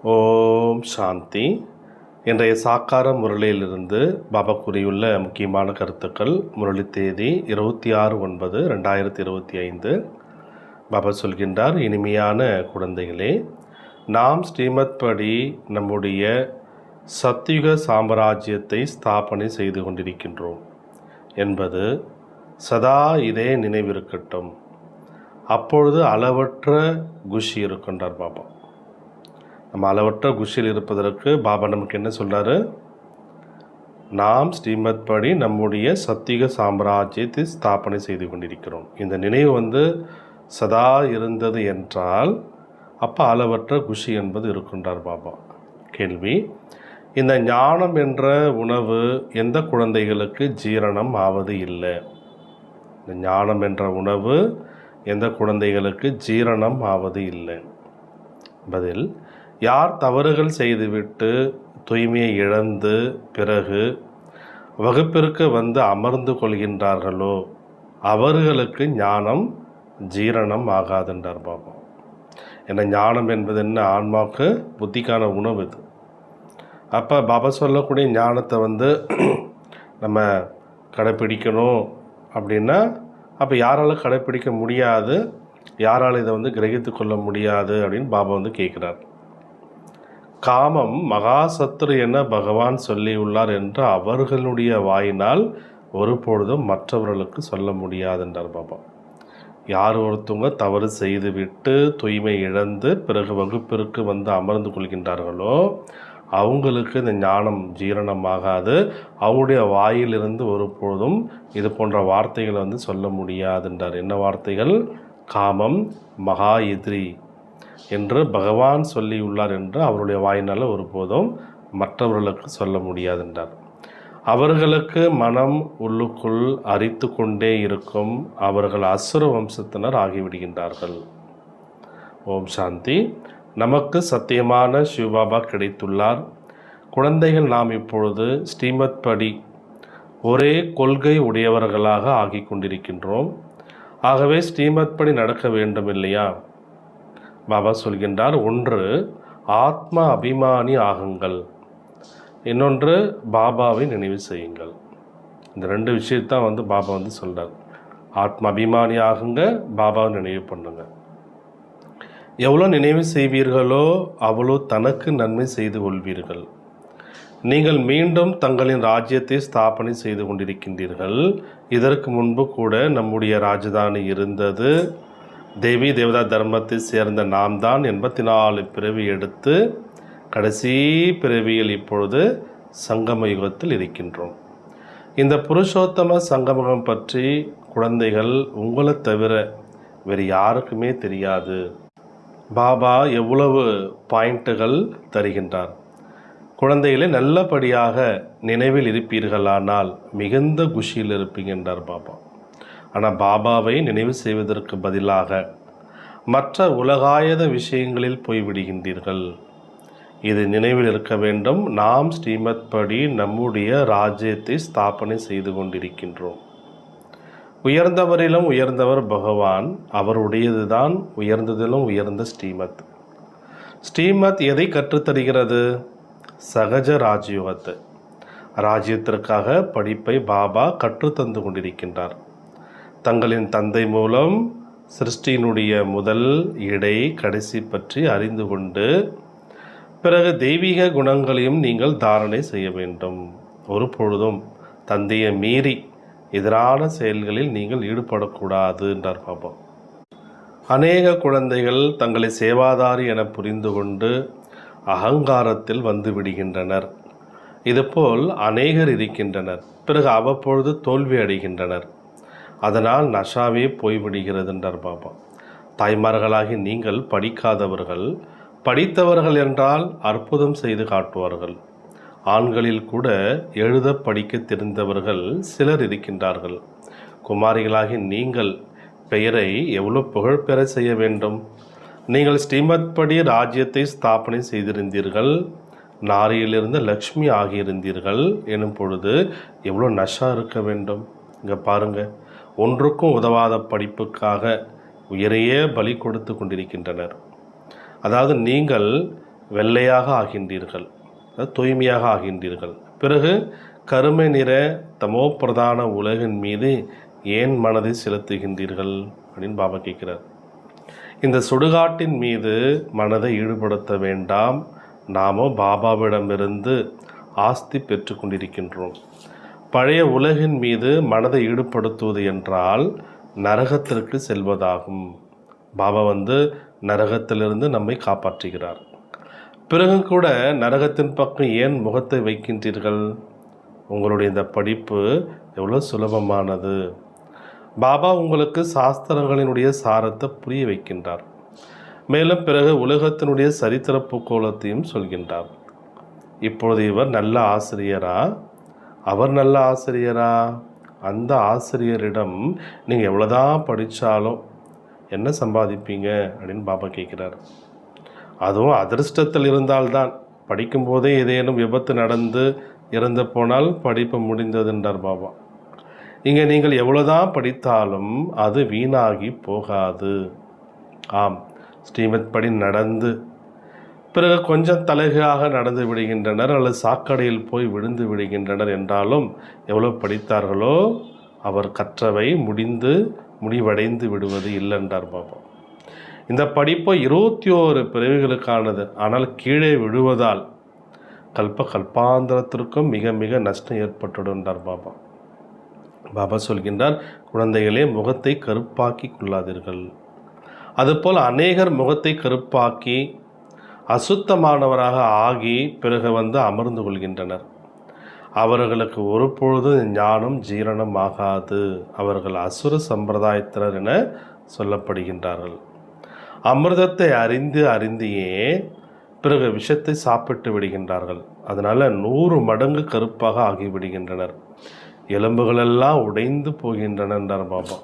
ஓம் சாந்தி. இன்றைய சாக்கார முரளியிலிருந்து பாபா கூறியுள்ள முக்கியமான கருத்துக்கள். முரளி தேதி 26/9/2025. பாபா சொல்கின்றார், இனிமையான குழந்தைகளே, நாம் ஸ்ரீமத் படி நம்முடைய சத்யுக சாம்ராஜ்யத்தை ஸ்தாபனை செய்து கொண்டிருக்கின்றோம் என்பது சதா இதே நினைவிருக்கட்டும். அப்பொழுது அளவற்ற குஷி இருக்கின்றார் பாபா. நம்ம அளவற்ற குஷியில் இருப்பதற்கு பாபா நமக்கு என்ன சொல்கிறாரு? நாம் ஸ்ரீமத் படி நம்முடைய சத்தியுக சாம்ராஜ்யத்தை ஸ்தாபனை செய்து கொண்டிருக்கிறோம். இந்த நினைவு சதா இருந்தது என்றால் அப்போ அளவற்ற குஷி என்பது இருக்கின்றார் பாபா. கேள்வி: இந்த ஞானம் என்ற உணவு எந்த குழந்தைகளுக்கு ஜீரணம் ஆவது இல்லை? இந்த ஞானம் என்ற உணவு எந்த குழந்தைகளுக்கு ஜீரணம் ஆவது இல்லை? பதில்: யார் தவறுகள் செய்துவிட்டு தூய்மையை இழந்து பிறகு வகுப்பிற்கு அமர்ந்து கொள்கின்றார்களோ அவர்களுக்கு ஞானம் ஜீரணம் ஆகாதுன்றார் பாபா. ஏன்னா ஞானம் என்பது என்ன? ஆன்மாவுக்கு புத்திக்கான உணவு இது. அப்போ பாபா சொல்லக்கூடிய ஞானத்தை நம்ம கடைப்பிடிக்கணும் அப்படின்னா, அப்போ யாரால் கடைப்பிடிக்க முடியாது, யாரால் இதை கிரகித்து கொள்ள முடியாது அப்படின்னு பாபா கேட்குறார். காமம் மகாசத்ரு என பகவான் சொல்லியுள்ளார் என்று அவர்களுடைய வாயினால் ஒருபொழுதும் மற்றவர்களுக்கு சொல்ல முடியாது என்றார் பாபா. யார் ஒருத்தவங்க தவறு செய்துவிட்டு தூய்மை இழந்து பிறகு வகுப்பிற்கு அமர்ந்து கொள்கின்றார்களோ அவங்களுக்கு இந்த ஞானம் ஜீரணமாகாது. அவங்களுடைய வாயிலிருந்து ஒருபொழுதும் இது போன்ற வார்த்தைகளை சொல்ல முடியாதுன்றார். என்ன வார்த்தைகள்? காமம் மகா எதிரி என்று பகவான் சொல்லியுள்ளார் என்று அவருடைய வாயினால் ஒருபோதும் மற்றவர்களுக்கு சொல்ல முடியாது என்றார். அவர்களுக்கு மனம் உள்ளுக்குள் அரித்து கொண்டே இருக்கும். அவர்கள் அசுர வம்சத்தினர் ஆகிவிடுகின்றார்கள். ஓம் சாந்தி. நமக்கு சத்தியமான சிவபாபா கிடைத்துள்ளார். குழந்தைகள் நாம் இப்பொழுது ஸ்ரீமத் படி ஒரே கொள்கை உடையவர்களாக ஆகி கொண்டிருக்கின்றோம். ஆகவே ஸ்ரீமத் படி நடக்க வேண்டும் இல்லையா? பாபா சொல்கின்றார், ஒன்று ஆத்ம அபிமானி ஆகுங்கள், இன்னொன்று பாபாவை நினைவு செய்யுங்கள். இந்த ரெண்டு விஷயத்தான் பாபா சொல்கிறார். ஆத்ம அபிமானி ஆகுங்க, பாபாவை நினைவு பண்ணுங்க. எவ்வளோ நினைவு செய்வீர்களோ அவ்வளோ தனக்கு நன்மை செய்து கொள்வீர்கள். நீங்கள் மீண்டும் தங்களின் ராஜ்யத்தை ஸ்தாபனை செய்து கொண்டிருக்கின்றீர்கள். இதற்கு முன்பு கூட நம்முடைய ராஜதானி இருந்தது. தேவி தேவதா தர்மத்தை சேர்ந்த நாம் தான் 84 பிறவி எடுத்து கடைசி பிறவியில் இப்பொழுது சங்கம யுகத்தில் இருக்கின்றோம். இந்த புருஷோத்தம சங்கமம் பற்றி குழந்தைகள் உங்களை தவிர வேறு யாருக்குமே தெரியாது. பாபா எவ்வளவு பாயிண்ட்டுகள் தருகின்றார். குழந்தைகளை நல்லபடியாக நினைவில் இருப்பீர்களானால் மிகுந்த குஷியில் இருப்பீங்கன்றார் பாபா. ஆனால் பாபாவை நினைவு செய்வதற்கு பதிலாக மற்ற உலகாயத விஷயங்களில் போய்விடுகின்றீர்கள். இது நினைவில் இருக்க வேண்டும். நாம் ஸ்ரீமத் படி நம்முடைய ராஜ்யத்தை ஸ்தாபனை செய்து கொண்டிருக்கின்றோம். உயர்ந்தவரிலும் உயர்ந்தவர் பகவான். அவருடையது தான் உயர்ந்ததிலும் உயர்ந்த ஸ்ரீமத். ஸ்ரீமத் எதை கற்றுத்தருகிறது? சகஜ ராஜயோகத்தை. ராஜ்யத்திற்காக படிப்பை பாபா கற்றுத்தந்து கொண்டிருக்கின்றார். தங்களின் தந்தை மூலம் சிருஷ்டியினுடைய முதல் இடை கடைசி பற்றி அறிந்து கொண்டு பிறகு தெய்வீக குணங்களையும் நீங்கள் தாரணை செய்ய வேண்டும். ஒரு பொழுதும் தந்தையை மீறி எதிரான செயல்களில் நீங்கள் ஈடுபடக்கூடாது என்றார் பாபா. அநேக குழந்தைகள் தங்களை சேவாதாரி என புரிந்து கொண்டு அகங்காரத்தில் விடுகின்றனர். இதுபோல் அநேகர் இருக்கின்றனர். பிறகு அவ்வப்பொழுது தோல்வி அடைகின்றனர். அதனால் நஷாவே போய்விடுகிறது என்றார் பாபா. தாய்மார்களாகி நீங்கள் படிக்காதவர்கள், படித்தவர்கள் என்றால் அற்புதம் செய்து காட்டுவார்கள். ஆண்களில் கூட எழுத படிக்க தெரிந்தவர்கள் சிலர் இருக்கின்றார்கள். குமாரிகளாகி நீங்கள் பெயரை எவ்வளோ புகழ் பெற செய்ய வேண்டும். நீங்கள் ஸ்ரீமத் படி ராஜ்யத்தை ஸ்தாபனை செய்திருந்தீர்கள். நாரியிலிருந்து லக்ஷ்மி ஆகியிருந்தீர்கள் எனும் பொழுது எவ்வளோ நஷா இருக்க வேண்டும். இங்கே பாருங்கள், ஒன்றுக்கும் உதவாத படிப்புக்காக உயிரையே பலி கொடுத்து கொண்டிருக்கின்றனர். அதாவது நீங்கள் வெள்ளையாக ஆகின்றீர்கள், தூய்மையாக ஆகின்றீர்கள். பிறகு கருமை நிற தமோ பிரதான உலகின் மீது ஏன் மனதை செலுத்துகின்றீர்கள் அப்படின்னு பாபா கேட்குறார். இந்த சுடுகாட்டின் மீது மனதை ஈடுபடுத்த வேண்டாம். நாமோ பாபாவிடமிருந்து ஆஸ்தி பெற்று கொண்டிருக்கின்றோம். பழைய உலகின் மீது மனதை ஈடுபடுத்துவது என்றால் நரகத்திற்கு செல்வதாகும். பாபா நரகத்திலிருந்து நம்மை காப்பாற்றுகிறார். பிறகு கூட நரகத்தின் பக்கம் ஏன் முகத்தை வைக்கின்றீர்கள்? உங்களுடைய இந்த படிப்பு எவ்வளோ சுலபமானது. பாபா உங்களுக்கு சாஸ்திரங்களினுடைய சாரத்தை புரிய வைக்கின்றார். மேலும் பிறகு உலகத்தினுடைய சரித்திர பூகோளத்தையும் சொல்கின்றார். இப்பொழுது இவர் நல்ல ஆசிரியரா? அவர் நல்ல ஆசிரியரா? அந்த ஆசிரியரிடம் நீங்கள் எவ்வளோதான் படித்தாலும் என்ன சம்பாதிப்பீங்க அப்படின்னு பாபா கேட்குறார். அதுவும் அதிர்ஷ்டத்தில் இருந்தால்தான். படிக்கும்போதே ஏதேனும் விபத்து நடந்து இறந்து போனால் படிப்பு முடிந்ததுன்றார் பாபா. இங்கே நீங்கள் எவ்வளோதான் படித்தாலும் அது வீணாகி போகாது. ஆம், ஸ்ரீமத் படி நடந்து பிறகு கொஞ்சம் தலைகளாக நடந்து விடுகின்றனர் அல்லது சாக்கடையில் போய் விழுந்து விடுகின்றனர் என்றாலும் எவ்வளோ படித்தார்களோ அவர் கற்றவை முடிவடைந்து விடுவது இல்லைன்றார் பாபா. இந்த படிப்பு 21 பிறவிகளுக்கானது. ஆனால் கீழே விழுவதால் கல்பாந்திரத்திற்கும் மிக மிக நஷ்டம் ஏற்பட்டுடுன்றார் பாபா. பாபா சொல்கின்றார், குழந்தைகளே, முகத்தை கருப்பாக்கி கொள்ளாதீர்கள். அதுபோல் அநேகர் முகத்தை கருப்பாக்கி அசுத்தமானவராக ஆகி பிறகு அமர்ந்து கொள்கின்றனர். அவர்களுக்கு ஒரு பொழுது ஞானம் ஜீரணம் ஆகாது. அவர்கள் அசுர சம்பிரதாயத்தினர் என சொல்லப்படுகின்றார்கள். அமிர்தத்தை அறிந்தியே பிறகு விஷத்தை சாப்பிட்டு விடுகின்றார்கள். அதனால் 100 மடங்கு கருப்பாக ஆகிவிடுகின்றனர். எலும்புகளெல்லாம் உடைந்து போகின்றன என்றார் பாபா.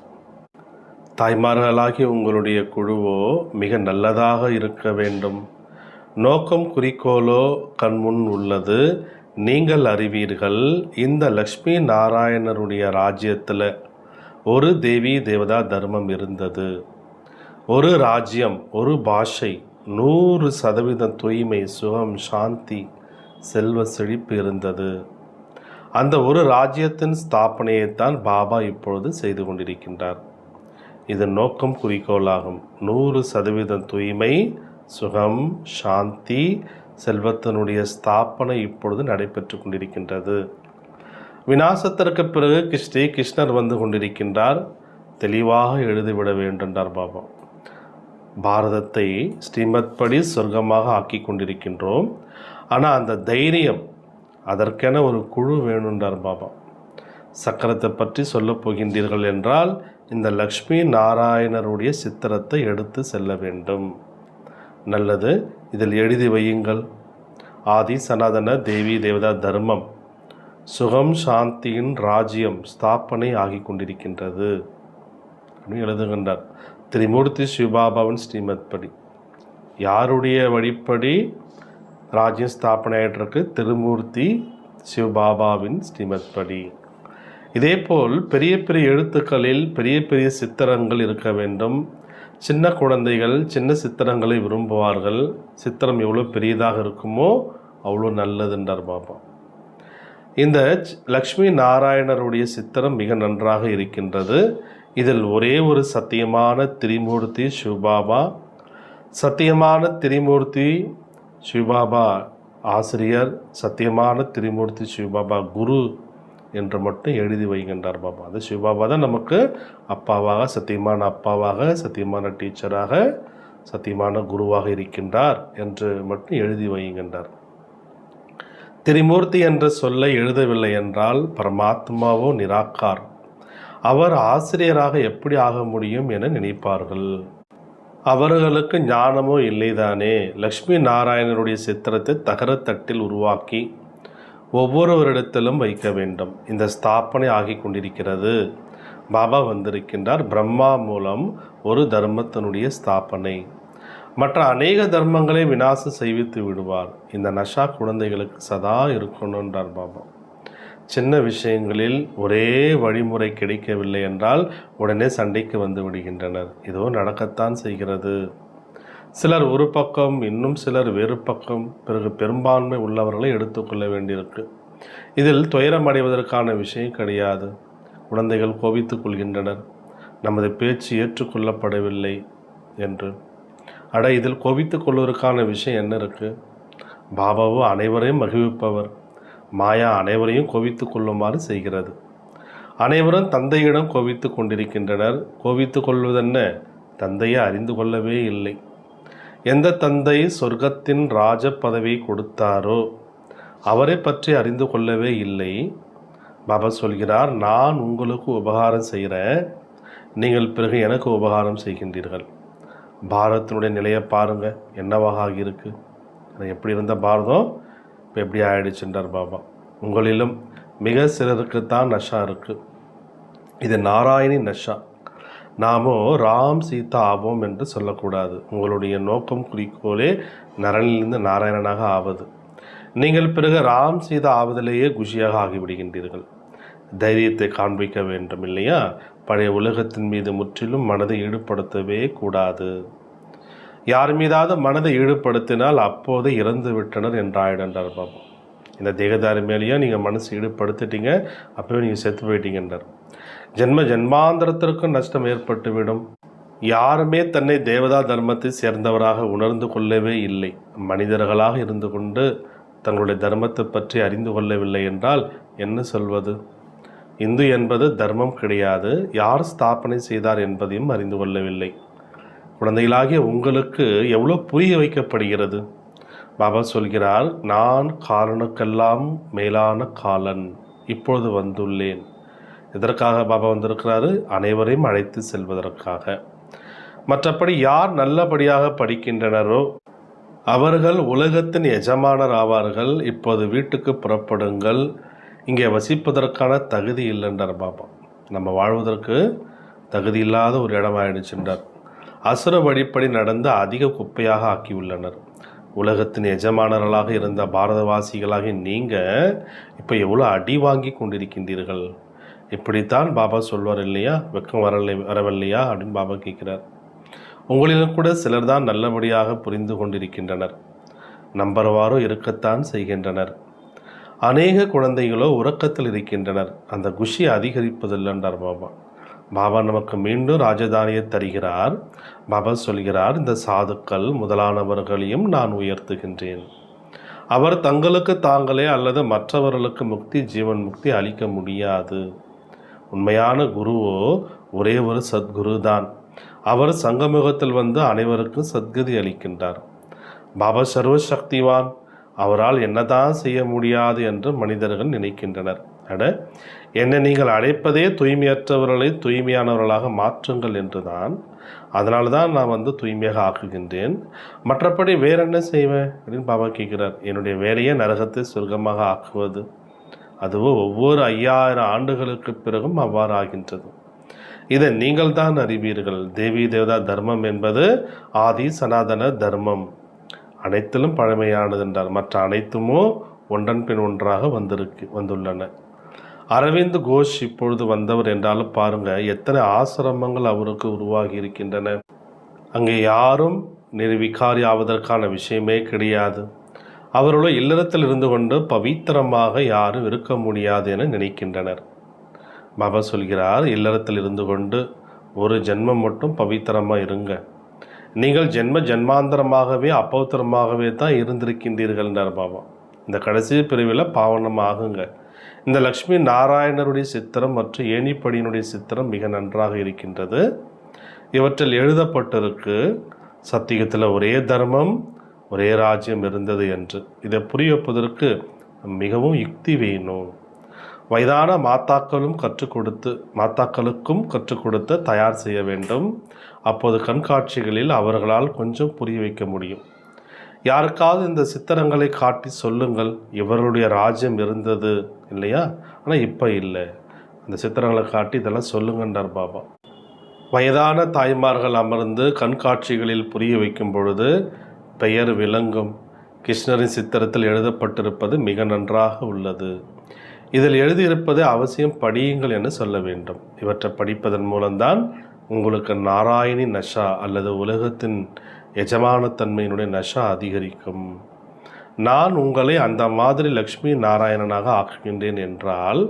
தாய்மார்களாகி உங்களுடைய குழுவோ மிக நல்லதாக இருக்க வேண்டும். நோக்கம் குறிக்கோளோ கண்முன் உள்ளது. நீங்கள் அறிவீர்கள், இந்த லக்ஷ்மி நாராயணருடைய ராஜ்யத்தில் ஒரு தேவி தேவதா தர்மம் இருந்தது. ஒரு ராஜ்யம், ஒரு பாஷை, 100% தூய்மை, சுகம், சாந்தி, செல்வ செழிப்பு இருந்தது. அந்த ஒரு ராஜ்யத்தின் ஸ்தாபனையைத்தான் பாபா இப்பொழுது செய்து கொண்டிருக்கின்றார். இது நோக்கம் குறிக்கோளாகும். 100% தூய்மை, சுகம், சாந்தி, செல்வத்தினுடைய ஸ்தாபனை இப்பொழுது நடைபெற்று கொண்டிருக்கின்றது. விநாசத்திற்கு பிறகு கிருஷ்ணர் வந்து கொண்டிருக்கின்றார். தெளிவாக எழுதிவிட வேண்டுன்றார் பாபா. பாரதத்தை ஸ்ரீமத் படி சொர்க்கமாக ஆக்கி கொண்டிருக்கின்றோம். ஆனால் அந்த தைரியம், அதற்கென ஒரு குழு வேணுன்றார் பாபா. சக்கரத்தை பற்றி சொல்லப் போகின்றீர்கள் என்றால் இந்த லக்ஷ்மி நாராயணருடைய சித்திரத்தை எடுத்து செல்ல வேண்டும். நல்லது, இதில் எழுதி வையுங்கள். ஆதி சனாதன தேவி தேவதா தர்மம், சுகம் சாந்தியின் ராஜ்யம் ஸ்தாபனை ஆகி கொண்டிருக்கின்றது அப்படின்னு எழுதுகின்றார். திரிமூர்த்தி சிவபாபாவின் ஸ்ரீமத் படி. யாருடைய வழிப்படி ராஜ்யம் ஸ்தாபனை ஆகிட்டிருக்கு? திருமூர்த்தி சிவபாபாவின் ஸ்ரீமத் படி. இதேபோல் பெரிய பெரிய எழுத்துக்களில் பெரிய பெரிய சித்திரங்கள் இருக்க வேண்டும். சின்ன குழந்தைகள் சின்ன சித்திரங்களை விரும்புவார்கள். சித்திரம் எவ்வளோ பெரியதாக இருக்குமோ அவ்வளோ நல்லதுன்றார் பாபா. இந்த லக்ஷ்மி நாராயணருடைய சித்திரம் மிக நன்றாக இருக்கின்றது. இதில் ஒரே ஒரு சத்தியமான திரிமூர்த்தி சிவபாபா, சத்தியமான திரிமூர்த்தி சிவபாபா ஆசிரியர், சத்தியமான திரிமூர்த்தி சிவபாபா குரு என்று மட்டும் எழுதி வைக்கின்றார் பாபா. அது சிவபாபா தான் நமக்கு அப்பாவாக, சத்தியமான அப்பாவாக, சத்தியமான டீச்சராக, சத்தியமான குருவாக இருக்கின்றார் என்று மட்டும் எழுதி வைக்கின்றார். திரிமூர்த்தி என்ற சொல்லை எழுதவில்லை என்றால் பரமாத்மாவோ நிராகார், அவர் ஆசிரியராக எப்படி ஆக முடியும் என நினைப்பார்கள். அவர்களுக்கு ஞானமோ இல்லைதானே. லக்ஷ்மி நாராயணனுடைய சித்திரத்தை தகரத்தட்டில் உருவாக்கி ஒவ்வொருவரிடத்திலும் வைக்க வேண்டும். இந்த ஸ்தாபனை ஆகி கொண்டிருக்கிறது. பாபா வந்திருக்கின்றார். பிரம்மா மூலம் ஒரு தர்மத்தினுடைய ஸ்தாபனை, மற்ற அநேக தர்மங்களை விநாசம் செய்வித்து விடுவார். இந்த நஷா குழந்தைகளுக்கு சதா இருக்கணுன்றார் பாபா. சின்ன விஷயங்களில் ஒரே வழிமுறை கிடைக்கவில்லை என்றால் உடனே சண்டைக்கு வந்து விடுகின்றனர். இதோ நடக்கத்தான் செய்கிறது. சிலர் ஒரு பக்கம், இன்னும் சிலர் வேறு பக்கம், பிறகு பெரும்பான்மை உள்ளவர்களை எடுத்துக்கொள்ள வேண்டியிருக்கு. இதில் துயரம் அடைவதற்கான விஷயம் கிடையாது. குழந்தைகள் கோபித்துக் கொள்கின்றனர், நமது பேச்சு ஏற்றுக்கொள்ளப்படவில்லை என்று. இதில் கோபித்துக் கொள்வதற்கான விஷயம் என்ன இருக்குது? பாபாவோ அனைவரையும் மகிழ்விப்பவர். மாயா அனைவரையும் கோபித்து கொள்ளுமாறு செய்கிறது. அனைவரும் தந்தையிடம் கோபித்து கொண்டிருக்கின்றனர். கோபித்து கொள்வதென்ன? தந்தையை அறிந்து கொள்ளவே இல்லை. எந்த தந்தை சொர்க்கத்தின் ராஜ பதவியை கொடுத்தாரோ அவரை பற்றி அறிந்து கொள்ளவே இல்லை. பாபா சொல்கிறார், நான் உங்களுக்கு உபகாரம் செய்கிறேன், நீங்கள் பிறகு எனக்கு உபகாரம் செய்கின்றீர்கள். பாரதத்தினுடைய நிலையை பாருங்கள், என்னவாக ஆகியிருக்கு. எப்படி இருந்த பாரதம் இப்போ எப்படி ஆயிடுச்சுன்றார் பாபா. உங்களிலும் மிக சிலருக்குத்தான் நஷா இருக்குது. இது நாராயணி நஷா. நாமோ ராம் சீதா ஆவோம் என்று சொல்லக்கூடாது. உங்களுடைய நோக்கம் குறிக்கோளே நரனிலிருந்து நாராயணனாக ஆவது. நீங்கள் பிறகு ராம் சீதா ஆவதிலேயே குஷியாக ஆகிவிடுகின்றீர்கள். தைரியத்தை காண்பிக்க வேண்டும் இல்லையா? பழைய உலகத்தின் மீது முற்றிலும் மனதை ஈடுபடுத்தவே கூடாது. யார் மீதாவது மனதை ஈடுபடுத்தினால் அப்போதே இறந்து விட்டனர் என்றாயிடன்றார் பாபா. இந்த தேகதாரி மேலேயும் நீங்கள் மனசு ஈடுபடுத்திட்டீங்க, அப்போவே நீங்கள் செத்து போயிட்டீங்கன்றார். ஜென்ம ஜென்மாந்திரத்திற்கும் நஷ்டம் ஏற்பட்டுவிடும். யாருமே தன்னை தேவதா தர்மத்தை சேர்ந்தவராக உணர்ந்து கொள்ளவே இல்லை. மனிதர்களாக இருந்து கொண்டு தங்களுடைய தர்மத்தை பற்றி அறிந்து கொள்ளவில்லை என்றால் என்ன சொல்வது? இந்து என்பது தர்மம் கிடையாது, யார் ஸ்தாபனை செய்தார் என்பதையும் அறிந்து கொள்ளவில்லை. குழந்தைகளாகிய உங்களுக்கு எவ்வளோ புரிய வைக்கப்படுகிறது. பாபா சொல்கிறார், நான் காலனுக்கெல்லாம் மேலான காலன், இப்பொழுது வந்துள்ளேன். இதற்காக பாபா வந்திருக்கிறாரு, அனைவரையும் அழைத்து செல்வதற்காக. மற்றபடி யார் நல்லபடியாக படிக்கின்றனரோ அவர்கள் உலகத்தின் எஜமானர் ஆவார்கள். இப்போது வீட்டுக்கு புறப்படுங்கள், இங்கே வசிப்பதற்கான தகுதி இல்லைன்றார் பாபா. நம்ம வாழ்வதற்கு தகுதி இல்லாத ஒரு இடமாயிடுச்சுன்றார். அசுர வழிப்படி நடந்து அதிக குப்பையாக ஆக்கியுள்ளனர். உலகத்தின் எஜமானர்களாக இருந்த பாரதவாசிகளாக நீங்கள் இப்போ எவ்வளோ அடி வாங்கி கொண்டிருக்கின்றீர்கள். இப்படித்தான் பாபா சொல்வார் இல்லையா? வெக்கம் வரவில்லையா அப்படின்னு பாபா கேட்குறார். உங்களிலும் கூட சிலர் தான் நல்லபடியாக புரிந்து கொண்டிருக்கின்றனர், நம்புறவாரோ இருக்கத்தான் செய்கின்றனர். அநேக குழந்தைகளோ உறக்கத்தில் இருக்கின்றனர். அந்த குஷி அதிகரிப்பதில்லைன்றார் பாபா. பாபா நமக்கு மீண்டும் ராஜதானியை தருகிறார். பாபா சொல்கிறார், இந்த சாதுக்கள் முதலானவர்களையும் நான் உயர்த்துகின்றேன். அவர் தங்களுக்கு தாங்களே அல்லது மற்றவர்களுக்கு முக்தி, ஜீவன் முக்தி அளிக்க முடியாது. உண்மையான குருவோ ஒரே ஒரு சத்குரு தான். அவர் சங்கமுகத்தில் வந்து அனைவருக்கும் சத்கதி அளிக்கின்றார். பாபா சர்வசக்திவான், அவரால் என்னதான் செய்ய முடியாது என்று மனிதர்கள் நினைக்கின்றனர். என்னை நீங்கள் அழைப்பதே தூய்மையற்றவர்களை தூய்மையானவர்களாக மாற்றுங்கள் என்றுதான். அதனால தான் நான் தூய்மையாக ஆக்குகின்றேன். மற்றபடி வேற என்ன செய்வேன் அப்படின்னு பாபா கேட்குறார். என்னுடைய வேலையை நரகத்தை சொர்க்கமாக ஆக்குவது. அதுவும் ஒவ்வொரு 5000 ஆண்டுகளுக்கு பிறகும் அவ்வாறு ஆகின்றது. இதை நீங்கள் தான் அறிவீர்கள். தேவி தேவதா தர்மம் என்பது ஆதி சனாதன தர்மம், அனைத்திலும் பழமையானது என்றார். மற்ற அனைத்துமோ ஒன்றன் பின் ஒன்றாக வந்துள்ளன. அரவிந்த் கோஷ் இப்பொழுது வந்தவர் என்றாலும் பாருங்க, எத்தனை ஆசிரமங்கள் அவருக்கு உருவாகி இருக்கின்றன. அங்கே யாரும் நிர்விகாரி ஆவதற்கான விஷயமே கிடையாது. அவர்களுடைய இல்லறத்தில் இருந்து கொண்டு பவித்திரமாக யாரும் இருக்க முடியாது என நினைக்கின்றனர். பாபா சொல்கிறார், இல்லறத்தில் இருந்து கொண்டு ஒரு ஜென்மம் மட்டும் பவித்திரமாக இருங்க. நீங்கள் ஜென்ம ஜென்மாந்தரமாகவே அப்பவித்திரமாகவே தான் இருந்திருக்கின்றீர்கள் என்றார் பாபா. இந்த கடைசி பிரிவில் பாவனமாகுங்க. இந்த லக்ஷ்மி நாராயணருடைய சித்திரம் மற்றும் ஏணிப்படியினுடைய சித்திரம் மிக நன்றாக இருக்கின்றது. இவற்றில் எழுதப்பட்டிருக்கு, சத்தியத்தில் ஒரே தர்மம் ஒரே ராஜ்யம் இருந்தது என்று. இதை புரிய வைப்பதற்கு மிகவும் யுக்தி வேணும். வயதான மாத்தாக்களுக்கும் கற்றுக் கொடுத்து தயார் செய்ய வேண்டும். அப்போது கண்காட்சிகளில் அவர்களால் கொஞ்சம் புரிய வைக்க முடியும். யாருக்காவது இந்த சித்திரங்களை காட்டி சொல்லுங்கள், இவர்களுடைய ராஜ்யம் இருந்தது இல்லையா, ஆனால் இப்போ இல்லை, அந்த சித்திரங்களை காட்டி இதெல்லாம் சொல்லுங்கன்றார் பாபா. வயதான தாய்மார்கள் அமர்ந்து கண்காட்சிகளில் புரிய வைக்கும் பொழுது பெயர் விளங்கும். கிருஷ்ணரின் சித்திரத்தில் எழுதப்பட்டிருப்பது மிக நன்றாக உள்ளது. இதில் எழுதியிருப்பது அவசியம் படியுங்கள் என சொல்ல வேண்டும். இவற்றை படிப்பதன் மூலம்தான் உங்களுக்கு நாராயணி நஷா அல்லது உலகத்தின் எஜமானத்தன்மையினுடைய நஷா அதிகரிக்கும். நான் உங்களை அந்த மாதிரி லக்ஷ்மி நாராயணனாக ஆக்குகின்றேன் என்றால்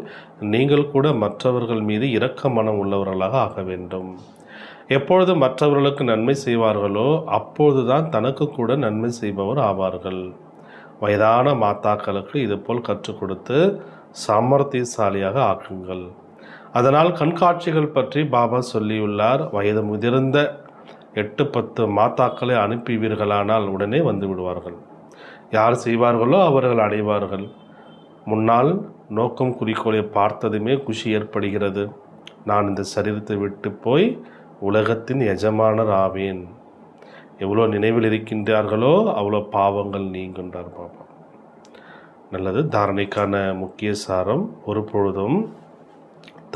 நீங்கள் கூட மற்றவர்கள் மீது இரக்க மனம் உள்ளவர்களாக ஆக வேண்டும். எப்பொழுது மற்றவர்களுக்கு நன்மை செய்வார்களோ அப்போதுதான் தனக்கு கூட நன்மை செய்பவர் ஆவார்கள். வயதான மாதாக்களுக்கு இதுபோல் கற்றுக் கொடுத்து சாமர்த்தியசாலியாக ஆக்குங்கள். அதனால் கண்காட்சிகள் பற்றி பாபா சொல்லியுள்ளார். வயது முதிர்ந்த 8-10 மாதாக்களை அனுப்புவீர்களானால் உடனே வந்து விடுவார்கள். யார் செய்வார்களோ அவர்கள் அடைவார்கள். முன்னால் நோக்கம் குறிக்கோளை பார்த்ததுமே குஷி ஏற்படுகிறது. நான் இந்த சரீரத்தை விட்டு போய் உலகத்தின் எஜமானர் ஆவேன். எவ்வளோ நினைவில் இருக்கின்றார்களோ அவ்வளோ பாவங்கள் நீங்குன்றார் பாபா. நல்லது. தாரணைக்கான முக்கிய சாரம்: ஒரு பொழுதும்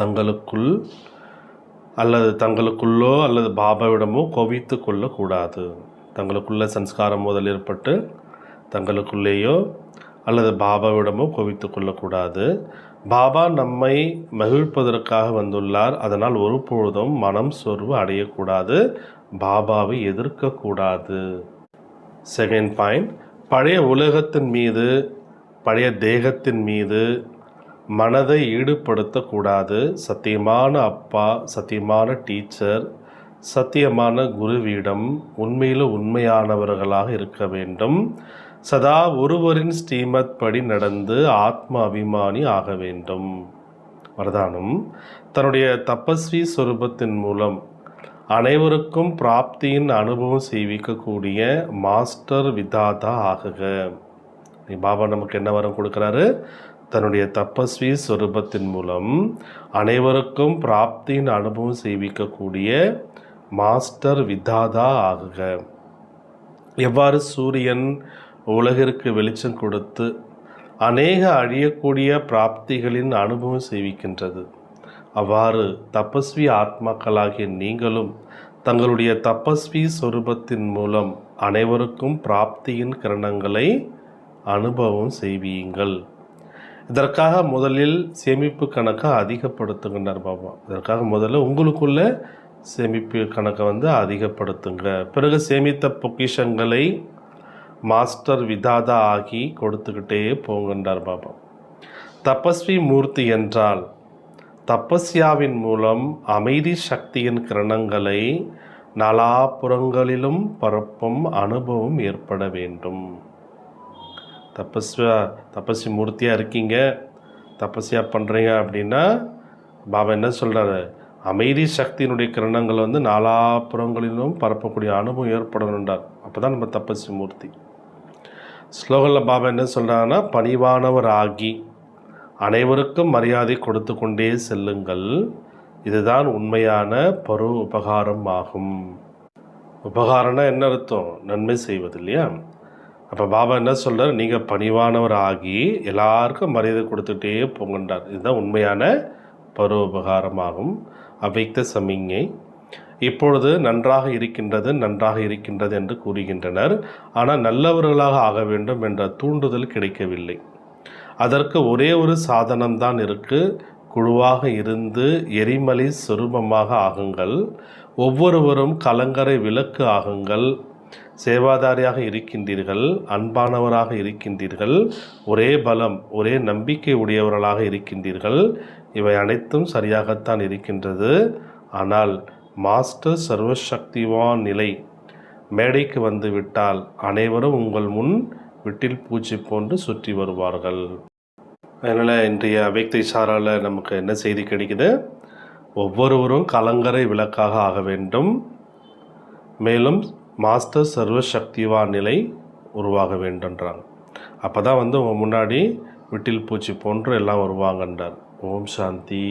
தங்களுக்குள் அல்லது தங்களுக்குள்ளோ அல்லது பாபாவிடமோ கோபித்து கொள்ளக்கூடாது. தங்களுக்குள்ள சன்ஸ்காரம் முதல் ஏற்பட்டு தங்களுக்குள்ளேயோ அல்லது பாபாவிடமோ கோபித்து கொள்ளக்கூடாது. பாபா நம்மை மகிழ்ப்பதற்காக வந்துள்ளார். அதனால் ஒருபொழுதும் மனம் சோர்வு அடையக்கூடாது, பாபாவை எதிர்க்கக்கூடாது. செகண்ட் பாயிண்ட்: பழைய உலகத்தின் மீது, பழைய தேகத்தின் மீது மனதை ஈடுபடுத்தக்கூடாது. சத்தியமான அப்பா, சத்தியமான டீச்சர், சத்தியமான குருவிடம் உண்மையில் உண்மையானவர்களாக இருக்க வேண்டும். சதா ஒருவரின் ஸ்ரீமத் படி நடந்து ஆத்ம அபிமானி ஆக வேண்டும். வரதானம்: தன்னுடைய தபஸ்வி சொரூபத்தின் மூலம் அனைவருக்கும் பிராப்தியின் அனுபவம் செய்விக்கக்கூடிய மாஸ்டர் விதாதா ஆகுக. பாபா நமக்கு என்ன வரம் கொடுக்குறாரு? தன்னுடைய தபஸ்வி சொரூபத்தின் மூலம் அனைவருக்கும் பிராப்தியின் அனுபவம் செய்விக்கக்கூடிய மாஸ்டர் விதாதா ஆகுக. எவ்வாறு சூரியன் உலகிற்கு வெளிச்சம் கொடுத்து அநேக அழியக்கூடிய பிராப்திகளின் அனுபவம் செய்விக்கின்றது, அவ்வாறு தபஸ்வி ஆத்மாக்களாகிய நீங்களும் தங்களுடைய தபஸ்வி சொரூபத்தின் மூலம் அனைவருக்கும் பிராப்தியின் கிரணங்களை அனுபவம் செய்வீங்கள். இதற்காக முதலில் சேமிப்பு கணக்கை அதிகப்படுத்துகின்றார் பாபா. இதற்காக முதல்ல உங்களுக்குள்ள சேமிப்பு கணக்கை அதிகப்படுத்துங்க. பிறகு சேமித்த பொக்கிஷங்களை மாஸ்டர் விதாதா ஆகி கொடுத்துக்கிட்டே போகின்றார் பாபா. தபஸ்வி மூர்த்தி என்றால் தபஸ்யாவின் மூலம் அமைதி சக்தியின் கிரணங்களை நாலாபுறங்களிலும் பரப்பும் அனுபவம் ஏற்பட வேண்டும். தபஸ்வி மூர்த்தியாக இருக்கீங்க, தபஸ்யா பண்ணுறீங்க அப்படின்னா பாபா என்ன சொல்கிறாரு? அமைதி சக்தியினுடைய கிரணங்கள் நாலாபுறங்களிலும் பரப்பக்கூடிய அனுபவம் ஏற்படணுன்றார். அப்போ தான் நம்ம தபஸ்வி மூர்த்தி. ஸ்லோகனில் பாபா என்ன சொல்கிறாங்கன்னா, பணிவானவர் ஆகி அனைவருக்கும் மரியாதை கொடுத்து கொண்டே செல்லுங்கள். இதுதான் உண்மையான பரு உபகாரம் ஆகும். உபகாரம்னா என்ன அர்த்தம்? நன்மை செய்வது இல்லையா? அப்போ பாபா என்ன சொல்கிறார்? நீங்கள் பணிவானவர் ஆகி எல்லாருக்கும் மரியாதை கொடுத்துட்டே போங்கன்றார். இதுதான் உண்மையான பரு உபகாரமாகும். அவ்வியக்த சமிஞ்ஞை. இப்பொழுது நன்றாக இருக்கின்றது என்று கூறுகின்றனர். ஆனால் நல்லவர்களாக ஆக வேண்டும் என்ற தூண்டுதல் கிடைக்கவில்லை. அதற்கு ஒரே ஒரு சாதனம்தான் இருக்கு. குழுவாக இருந்து எரிமலை சொரூபமாக ஆகுங்கள். ஒவ்வொருவரும் கலங்கரை விளக்கு ஆகுங்கள். சேவாதாரியாக இருக்கின்றீர்கள், அன்பானவராக இருக்கின்றீர்கள், ஒரே பலம், ஒரே நம்பிக்கை உடையவர்களாக இருக்கின்றீர்கள். இவை அனைத்தும் சரியாகத்தான் இருக்கின்றது. ஆனால் மாஸ்டர் சர்வசக்திவான் நிலை மேடைக்கு வந்து விட்டால் அனைவரும் உங்கள் முன் விட்டில் பூச்சி போன்று சுற்றி வருவார்கள். அதனால் இன்றைய அவ்வியக்த இஷாரால நமக்கு என்ன செய்தி கிடைக்குது? ஒவ்வொருவரும் கலங்கரை விளக்காக ஆக வேண்டும். மேலும் மாஸ்டர் சர்வசக்திவான் நிலை உருவாக வேண்டுன்றாங்க. அப்போ தான் உங்கள் முன்னாடி விட்டில் பூச்சி போன்று எல்லாம் வருவாங்கன்றார். ஓம் சாந்தி.